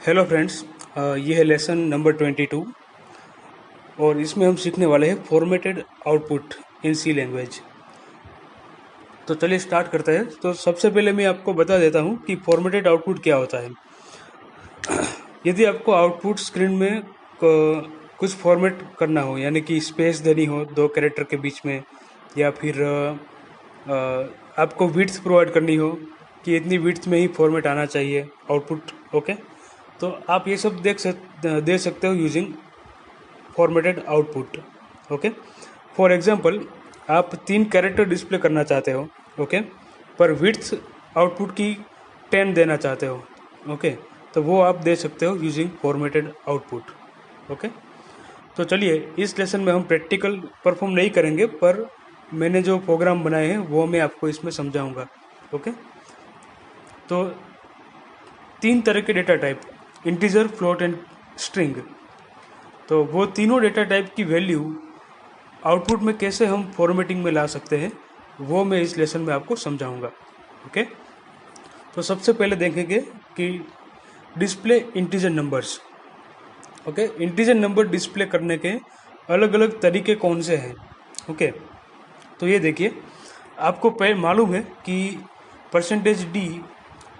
Hello friends, ये है lesson number 22 और इसमें हम सीखने वाले हैं formatted output in C language. तो चलिए स्टार्ट करते हैं। तो सबसे पहले मैं आपको बता देता हूँ कि फॉर्मेटेड आउटपुट क्या होता है। यदि आपको आउटपुट स्क्रीन में कुछ फॉर्मेट करना हो, यानी कि स्पेस देनी हो दो कैरेक्टर के बीच में, या फिर आपको विड्थ प्रोवाइड करनी हो कि इतनी विड्थ में ही फॉर्मेट आना चाहिए आउटपुट, ओके, तो आप ये सब दे सकते हो using formatted output, okay. For example, आप 3 कैरेक्टर डिस्प्ले करना चाहते हो, ओके, पर विड्थ आउटपुट की 10 देना चाहते हो, ओके, तो वो आप दे सकते हो यूजिंग फॉर्मेटेड आउटपुट, ओके। तो चलिए, इस लेसन में हम प्रैक्टिकल परफॉर्म नहीं करेंगे, पर मैंने जो प्रोग्राम बनाए हैं वो मैं आपको इसमें समझाऊंगा, ओके। तो 3 तरह के data type, integer, float and string, तो वो तीनों डेटा टाइप की वैल्यू आउटपुट में कैसे हम फॉर्मेटिंग में ला सकते हैं वो मैं इस लेसन में आपको समझाऊंगा, ओके। तो सबसे पहले देखेंगे कि display integer numbers, okay. Integer number display करने के अलग अलग तरीके कौन से हैं, ओके। तो ये देखिए, आपको मालूम है कि percentage D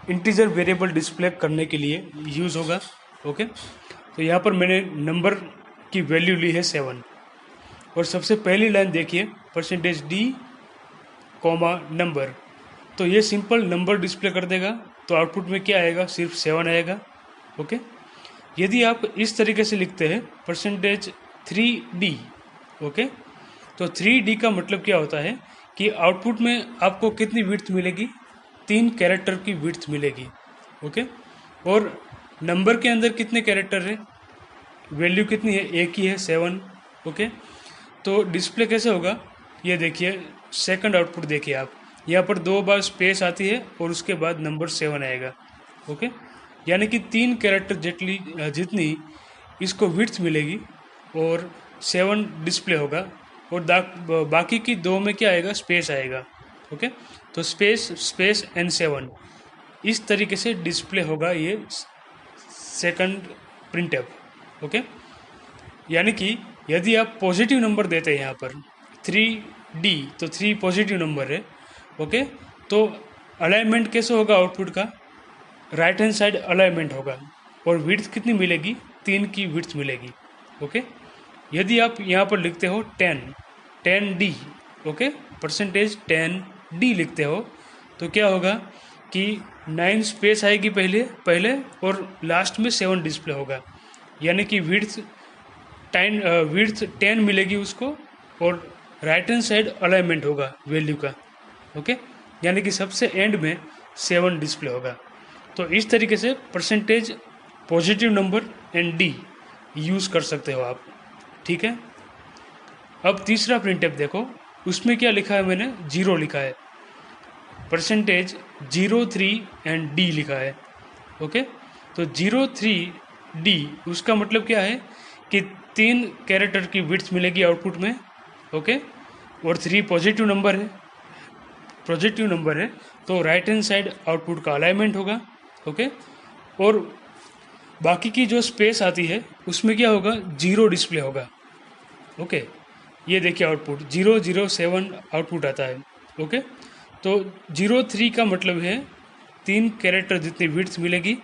integer variable display करने के लिए यूज़ होगा, ओके। तो यहाँ पर मैंने नंबर की वैल्यू ली है 7, और सबसे पहली लाइन देखिए, परसेंटेज डी कॉमा नंबर, तो ये सिंपल नंबर डिस्प्ले कर देगा। तो आउटपुट में क्या आएगा, सिर्फ 7 आएगा, ओके। यदि आप इस तरीके से लिखते हैं परसेंटेज 3D, ओके, तो 3D का मतलब क्या होता है कि आउटपुट में आपको कितनी विड्थ मिलेगी, 3 कैरेक्टर की विड्थ मिलेगी, ओके। और नंबर के अंदर कितने कैरेक्टर है, वैल्यू कितनी है, एक ही है, 7, ओके। तो डिस्प्ले कैसे होगा, ये देखिए, सेकंड आउटपुट देखिए आप, यहाँ पर 2 बार स्पेस आती है और उसके बाद नंबर 7 आएगा, ओके। यानी कि 3 कैरेक्टर जितनी इसको विड्थ मिलेगी और 7 डिस्प्ले होगा, और बाकी की 2 में क्या आएगा, स्पेस आएगा, ओके। तो स्पेस एंड 7, इस तरीके से डिस्प्ले होगा ये सेकंड प्रिंटफ, ओके। यानी कि यदि आप पॉजिटिव नंबर देते हैं यहाँ पर 3D, तो 3 पॉजिटिव नंबर है, ओके, तो अलाइनमेंट कैसे होगा आउटपुट का, राइट हैंड साइड अलाइनमेंट होगा, और विड्थ कितनी मिलेगी, 3 की विड्थ मिलेगी, ओके। यदि आप यहाँ पर लिखते हो 10D, ओके, परसेंटेज 10D लिखते हो, तो क्या होगा कि 9 स्पेस आएगी पहले और लास्ट में 7 डिस्प्ले होगा, यानी कि विड्थ 10 मिलेगी उसको, और राइट हैंड साइड अलाइनमेंट होगा वैल्यू का, ओके, यानी कि सबसे एंड में 7 डिस्प्ले होगा। तो इस तरीके से percentage, positive number and D use कर सकते हो आप, ठीक है। अब तीसरा प्रिंटफ देखो, उसमें क्या लिखा है, मैंने 0 लिखा है, परसेंटेज 03 एंड डी लिखा है, ओके। तो 03D, उसका मतलब क्या है कि 3 कैरेक्टर की विड्थ मिलेगी आउटपुट में, ओके, और 3 पॉजिटिव नंबर है, तो राइट हैंड साइड आउटपुट का अलाइनमेंट होगा, ओके। और बाकी की जो स्पेस आती है उसमें क्या होगा, 0 डिस्प्ले होगा, ओके। ये देखिए आउटपुट 007 आउटपुट आता है, ओके। तो 03 का मतलब है 3 कैरेक्टर जितनी विड्थ मिलेगी,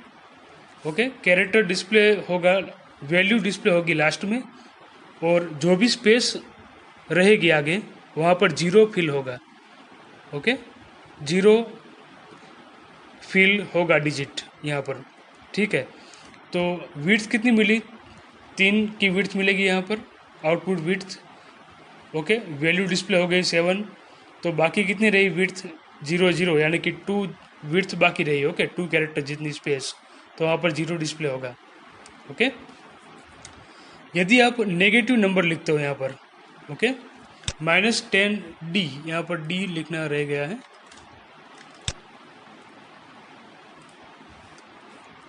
ओके। कैरेक्टर डिस्प्ले होगा, वैल्यू डिस्प्ले होगी लास्ट में, और जो भी स्पेस रहेगी आगे वहाँ पर 0 फिल होगा, ओके, 0 फिल होगा डिजिट यहाँ पर, ठीक है। तो विड्थ कितनी मिली, 3 की विड्थ मिलेगी यहाँ पर, output width, okay. Value display हो गई 7, तो बाकी कितनी रही विड्थ, 0 यानी कि 2 विड्थ बाकी रही, ओके, 2 कैरेक्टर जितनी स्पेस, तो वहाँ पर 0 डिस्प्ले होगा, ओके। यदि आप नेगेटिव नंबर लिखते हो यहाँ पर, ओके, -10D, यहाँ पर D लिखना रह गया है,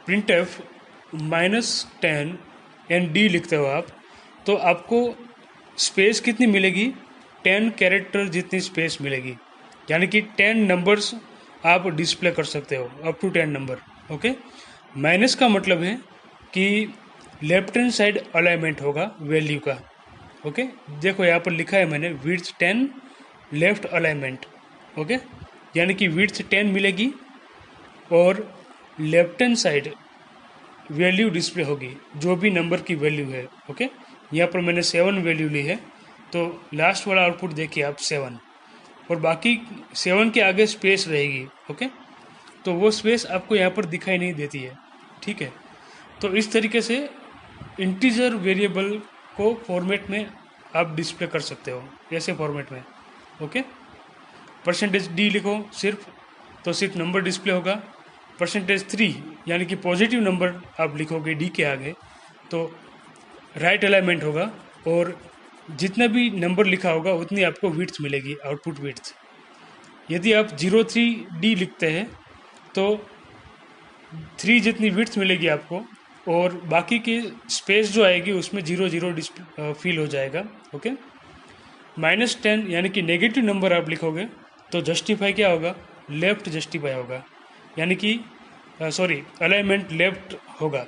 प्रिंटफ -10 एंड D लिखते हो आप, तो आपको स्पेस कितनी मिलेगी, 10 कैरेक्टर जितनी स्पेस मिलेगी, यानी कि 10 नंबर्स आप डिस्प्ले कर सकते हो, up to 10 number, okay. Minus का मतलब है कि लेफ्ट हैंड साइड अलाइनमेंट होगा वैल्यू का। ओके, देखो यहाँ पर लिखा है मैंने विड्थ 10 लेफ्ट अलाइनमेंट। ओके, यानी कि विड्थ 10 मिलेगी और left hand side value display होगी जो भी नंबर की वैल्यू है। ओके, यहाँ पर मैंने 7 वैल्यू ली है, तो लास्ट वाला आउटपुट देखिए आप 7, और बाकी 7 के आगे स्पेस रहेगी। ओके, तो वो स्पेस आपको यहाँ पर दिखाई नहीं देती है। ठीक है, तो इस तरीके से इंटीजर वेरिएबल को फॉर्मेट में आप डिस्प्ले कर सकते हो, ऐसे फॉर्मेट में। ओके, %d लिखो सिर्फ, तो सिर्फ नंबर डिस्प्ले होगा। %3 यानी कि पॉजिटिव नंबर आप लिखोगे d के आगे, तो राइट अलाइनमेंट होगा, और जितना भी नंबर लिखा होगा उतनी आपको विड्थ मिलेगी, आउटपुट विड्थ। यदि आप 03d लिखते हैं तो 3 जितनी विड्थ मिलेगी आपको, और बाकी की स्पेस जो आएगी उसमें 00 डिस्प्ले फील हो जाएगा। ओके, -10 यानी कि नेगेटिव नंबर आप लिखोगे तो जस्टिफाई क्या होगा, लेफ्ट जस्टिफाई होगा, यानी कि सॉरी अलाइनमेंट लेफ्ट होगा।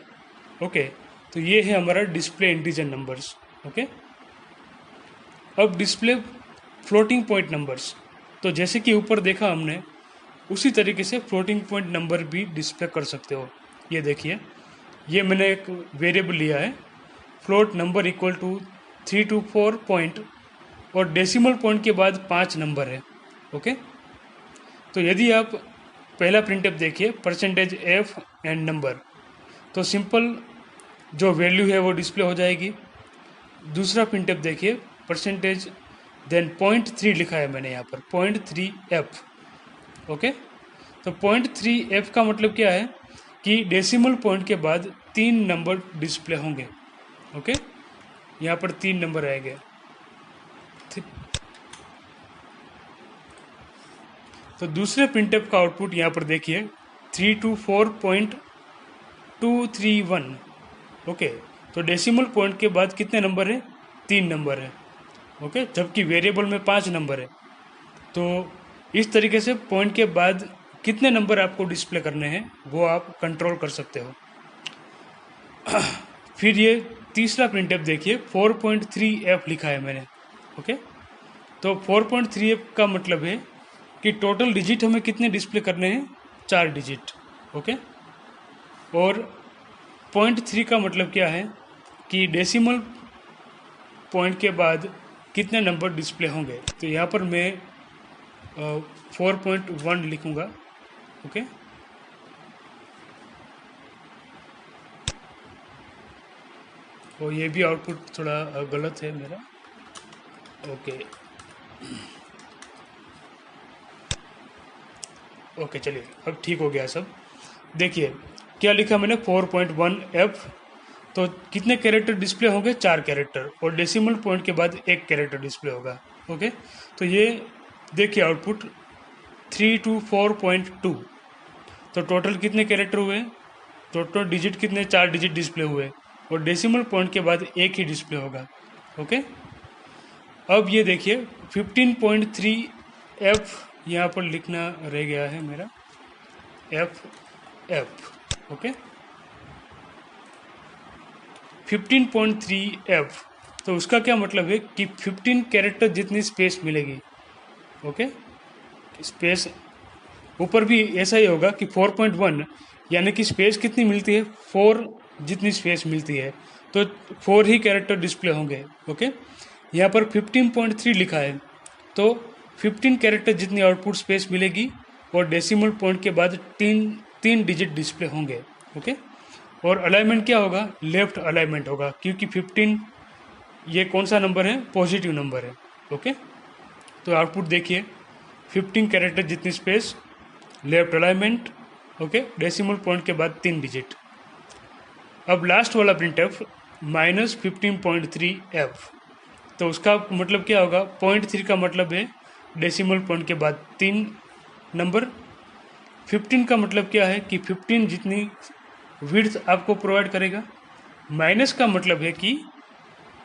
ओके, तो ये है हमारा डिस्प्ले इंटीजर नंबर्स। ओके, अब डिस्प्ले फ्लोटिंग पॉइंट नंबर्स, तो जैसे कि ऊपर देखा हमने उसी तरीके से फ्लोटिंग पॉइंट नंबर भी डिस्प्ले कर सकते हो। ये देखिए, ये मैंने एक वेरिएबल लिया है, float number equal to 3 to 4 point, और डेसिमल पॉइंट के बाद 5 नंबर है। ओके, तो यदि आप पहला प्रिंटअप देखिए %f एंड नंबर, तो सिंपल जो वैल्यू है वो डिस्प्ले हो जाएगी। दूसरा प्रिंटअप देखिए परसेंटेज देन 0.3 लिखा है मैंने यहाँ पर 0.3f। ओके, तो 0.3f का मतलब क्या है कि डेसिमल पॉइंट के बाद 3 नंबर डिस्प्ले होंगे। ओके, यहाँ पर 3 नंबर आएंगे। तो दूसरे प्रिंटअप का आउटपुट यहाँ पर देखिए 324.231। ओके, तो डेसिमल पॉइंट के बाद कितने नंबर है, 3 नंबर है। ओके, जबकि वेरिएबल में 5 नंबर है। तो इस तरीके से पॉइंट के बाद कितने नंबर आपको डिस्प्ले करने हैं वो आप कंट्रोल कर सकते हो। फिर ये तीसरा प्रिंटअप देखिए 4.3f लिखा है मैंने। ओके, तो 4.3f का मतलब है कि टोटल डिजिट हमें कितने डिस्प्ले करने हैं, 4 डिजिट। ओके, और 0.3 का मतलब क्या है कि डेसिमल पॉइंट के बाद कितने नंबर डिस्प्ले होंगे। तो यहाँ पर मैं 4.1 लिखूँगा। ओके, और ये भी आउटपुट थोड़ा गलत है मेरा। ओके, चलिए अब ठीक हो गया सब। देखिए क्या लिखा मैंने 4.1f, तो कितने कैरेक्टर डिस्प्ले होंगे, 4 कैरेक्टर, और डेसिमल पॉइंट के बाद 1 कैरेक्टर डिस्प्ले होगा। ओके, तो ये देखिए आउटपुट 324.2, तो टोटल कितने कैरेक्टर हुए, टोटल डिजिट कितने, 4 डिजिट डिस्प्ले हुए, और डेसिमल पॉइंट के बाद 1 ही डिस्प्ले होगा। ओके, अब ये देखिए 15.3f यहाँ पर लिखना रह गया है मेरा, f। ओके, 15.3f, तो उसका क्या मतलब है कि 15 कैरेक्टर जितनी स्पेस मिलेगी। ओके, स्पेस ऊपर भी ऐसा ही होगा कि 4.1 यानी कि स्पेस कितनी मिलती है, 4 जितनी स्पेस मिलती है, तो 4 ही कैरेक्टर डिस्प्ले होंगे। ओके, यहाँ पर 15.3 लिखा है, तो 15 कैरेक्टर जितनी आउटपुट स्पेस मिलेगी, और डेसिमल पॉइंट के बाद 3 डिजिट डिस्प्ले होंगे। ओके, और अलाइनमेंट क्या होगा, लेफ्ट अलाइनमेंट होगा, क्योंकि 15 ये कौन सा नंबर है, पॉजिटिव नंबर है। ओके, तो आउटपुट देखिए 15 कैरेक्टर जितनी space, left alignment. Okay, decimal point के बाद 3 डिजिट। अब लास्ट वाला प्रिंटफ -15.3f, तो उसका मतलब क्या होगा, 0.3 का मतलब है डेसिमल पॉइंट के बाद 3 नंबर। 15 का मतलब क्या है कि 15 जितनी विड्थ आपको प्रोवाइड करेगा। माइनस का मतलब है कि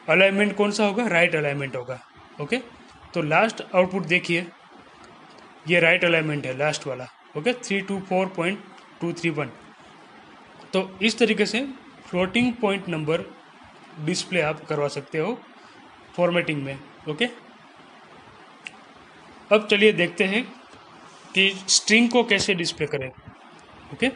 अलाइनमेंट कौन सा होगा, राइट अलाइनमेंट होगा। ओके, तो लास्ट आउटपुट देखिए, ये राइट अलाइनमेंट है लास्ट वाला। ओके, 324.231। तो इस तरीके से फ्लोटिंग पॉइंट नंबर डिस्प्ले आप करवा सकते हो फॉर्मेटिंग में। ओके, अब चलिए देखते हैं कि स्ट्रिंग को कैसे डिस्प्ले करें। ओके,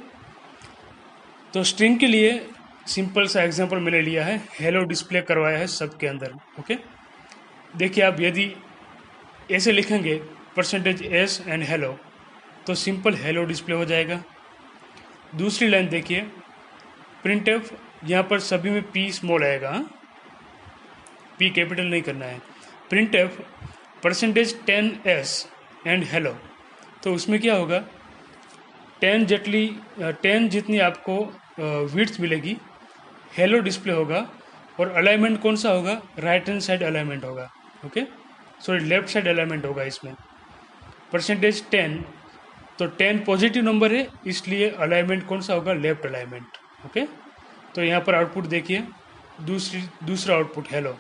तो स्ट्रिंग के लिए सिंपल सा एग्जांपल मैंने लिया है, हेलो डिस्प्ले करवाया है सबके अंदर। ओके, देखिए आप यदि ऐसे लिखेंगे %s एंड हेलो तो सिंपल हेलो डिस्प्ले हो जाएगा। दूसरी लाइन देखिए, प्रिंटफ, यहाँ पर सभी में पी स्मॉल आएगा, पी कैपिटल नहीं करना है। प्रिंटफ %10s एंड हेलो, तो उसमें क्या होगा, 10 जितनी आपको विड्थ मिलेगी, हेलो डिस्प्ले होगा और अलाइनमेंट कौन सा होगा, राइट हैंड साइड अलाइनमेंट होगा। Okay, sorry left side alignment होगा इसमें। %10 तो 10 पॉजिटिव नंबर है, इसलिए अलाइनमेंट कौन सा होगा, लेफ्ट अलाइनमेंट। ओके, तो यहाँ पर आउटपुट देखिए, दूसरा आउटपुट हेलो,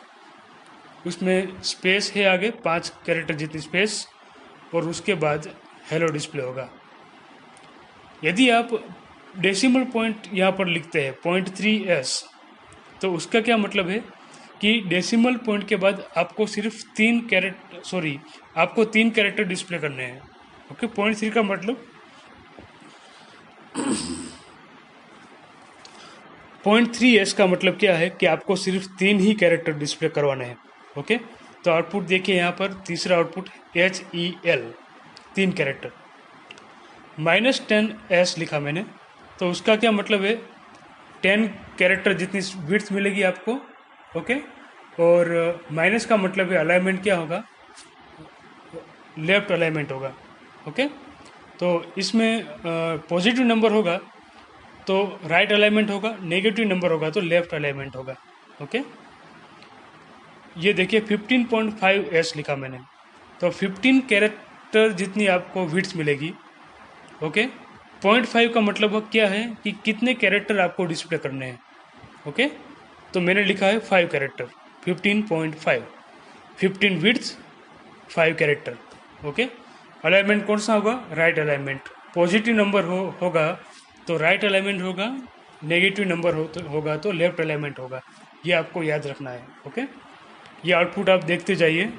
उसमें स्पेस है आगे 5 कैरेक्टर जितनी स्पेस, और उसके बाद हेलो डिस्प्ले होगा। यदि आप डेसिमल पॉइंट यहाँ पर लिखते हैं 0.3s, तो उसका क्या मतलब है कि डेसिमल पॉइंट के बाद आपको सिर्फ 3 कैरेक्टर डिस्प्ले करने हैं। ओके, 0.3 का मतलब 0.3s का मतलब क्या है कि आपको सिर्फ 3 ही कैरेक्टर डिस्प्ले करवाने हैं। ओके, तो आउटपुट देखिए, यहाँ पर तीसरा आउटपुट HEL 3 कैरेक्टर, -10s लिखा मैंने, तो उसका क्या मतलब है, 10 कैरेक्टर जितनी विड्थ मिलेगी आपको। ओके, और माइनस का मतलब है अलाइनमेंट क्या होगा, लेफ्ट अलाइनमेंट होगा। ओके, तो इसमें पॉजिटिव नंबर होगा तो राइट अलाइनमेंट होगा, नेगेटिव नंबर होगा तो लेफ्ट अलाइनमेंट होगा। ओके, ये देखिए 15.5s लिखा मैंने, तो 15 कैरेक्टर जितनी आपको विड्थ मिलेगी। ओके, 0.5 का मतलब क्या है कि कितने कैरेक्टर आपको डिस्प्ले करने हैं। ओके, तो मैंने लिखा है 5 character, 15.5, 15 width 5 character. Okay, alignment कौन सा होगा, राइट अलाइनमेंट। पॉजिटिव नंबर होगा तो राइट अलाइनमेंट होगा, नेगेटिव नंबर होगा तो लेफ्ट अलाइनमेंट होगा। ये आपको याद रखना है। ओके, ये आउटपुट आप देखते जाइए,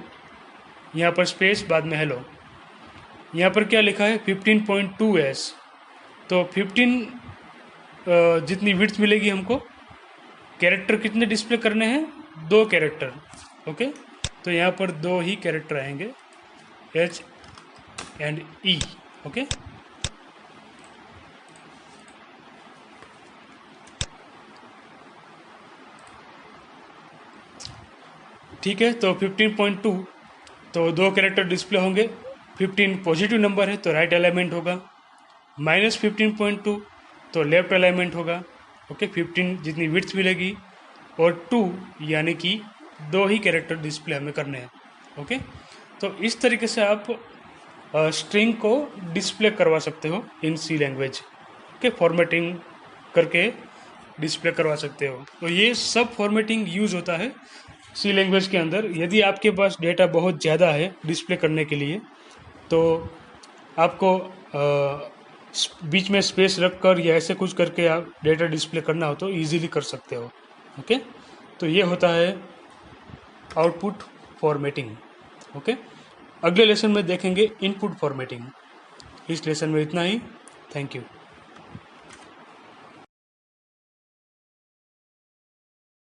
यहाँ पर स्पेस बाद में हेलो, यहाँ पर क्या लिखा है 15.2s, तो 15 जितनी विड्थ मिलेगी हमको, कैरेक्टर कितने डिस्प्ले करने हैं, 2 कैरेक्टर। ओके, तो यहाँ पर 2 ही कैरेक्टर आएंगे, H एंड E। ओके, ठीक है, तो 15.2 तो 2 कैरेक्टर डिस्प्ले होंगे, 15 पॉजिटिव नंबर है तो राइट अलाइनमेंट होगा, -15.2 तो लेफ्ट अलाइनमेंट होगा। ओके, 15 जितनी विड्थ मिलेगी और 2 यानी कि 2 ही कैरेक्टर डिस्प्ले हमें करने हैं। ओके, तो इस तरीके से आप स्ट्रिंग को डिस्प्ले करवा सकते हो इन सी लैंग्वेज के, फॉर्मेटिंग करके डिस्प्ले करवा सकते हो। तो ये सब फॉर्मेटिंग यूज़ होता है सी लैंग्वेज के अंदर। यदि आपके पास डेटा बहुत ज़्यादा है डिस्प्ले करने के लिए, तो आपको बीच में स्पेस रख कर या ऐसे कुछ करके आप डेटा डिस्प्ले करना हो तो ईजिली कर सकते हो। ओके, तो ये होता है आउटपुट फॉर्मेटिंग। ओके, अगले लेसन में देखेंगे इनपुट फॉर्मेटिंग। इस लेसन में इतना ही। Thank you.